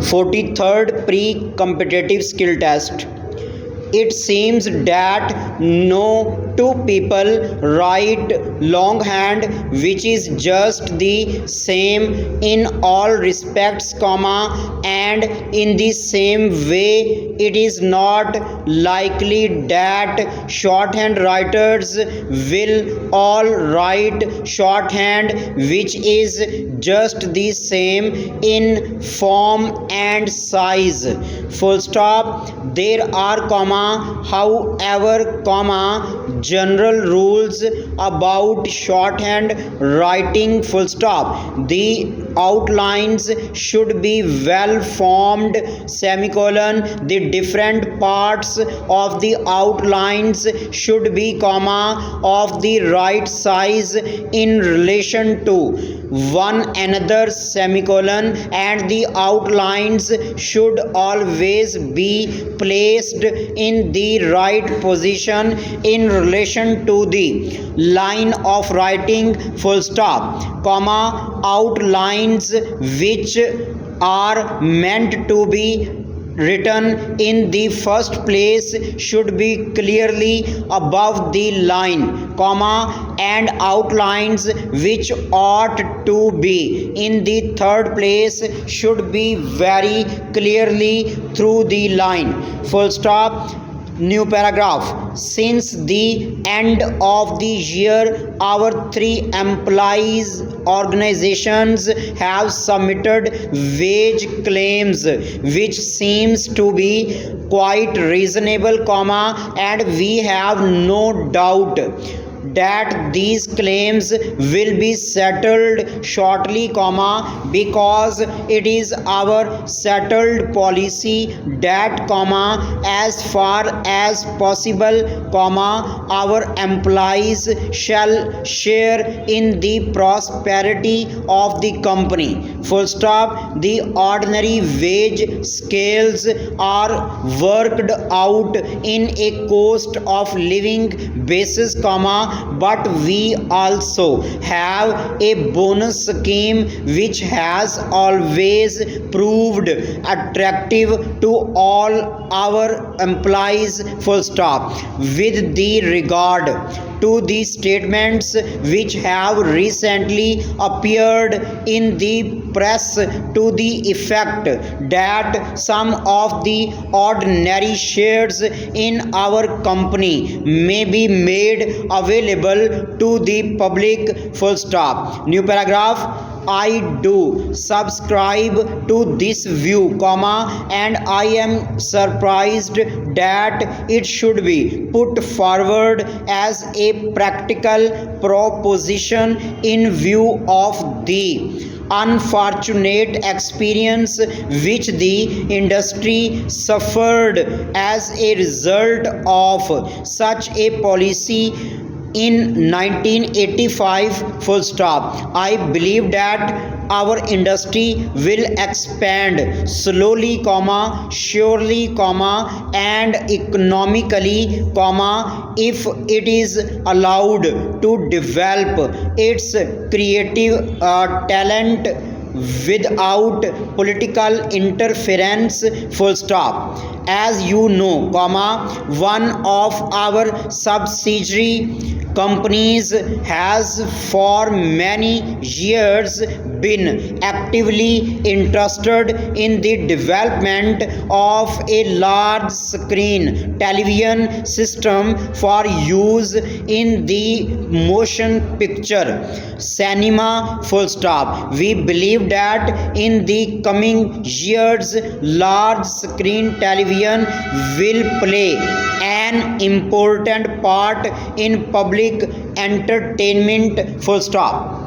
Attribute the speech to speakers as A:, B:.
A: 43rd pre-competitive skill test. It seems that no two people write longhand which is just the same in all respects, and in the same way it is not likely that shorthand writers will all write shorthand which is just the same in form and size. Full stop. There are however, general rules about shorthand writing. Full stop. The outlines should be well formed, semicolon. The different parts of the outlines should be of the right size in relation to one another, semicolon, and the outlines should always be placed in the right position in relation to the line of writing. Full stop. Outlines which are meant to be written in the first place should be clearly above the line, and outlines which ought to be in the third place should be very clearly through the line. Full stop. New paragraph. Since the end of the year, our 3 employees organizations have submitted wage claims which seems to be quite reasonable, and we have no doubt that these claims will be settled shortly, because it is our settled policy that, as far as possible, our employees shall share in the prosperity of the company. Full stop. The ordinary wage scales are worked out in a cost of living basis, but we also have a bonus scheme which has always proved attractive to all our employees. Full stop. With the regard to the statements which have recently appeared in the press to the effect that some of the ordinary shares in our company may be made available to the public. Full stop. New paragraph. I do subscribe to this view, and I am surprised that it should be put forward as a practical proposition in view of the unfortunate experience which the industry suffered as a result of such a policy in 1985. Full stop. I believe that our industry will expand slowly, surely, and economically, if it is allowed to develop its creative talent without political interference. Full stop. As you know, one of our subsidiary companies has for many years been actively interested in the development of a large screen television system for use in the motion picture cinema. Full stop. We believe that in the coming years large screen television will play an important part in public entertainment. Full stop.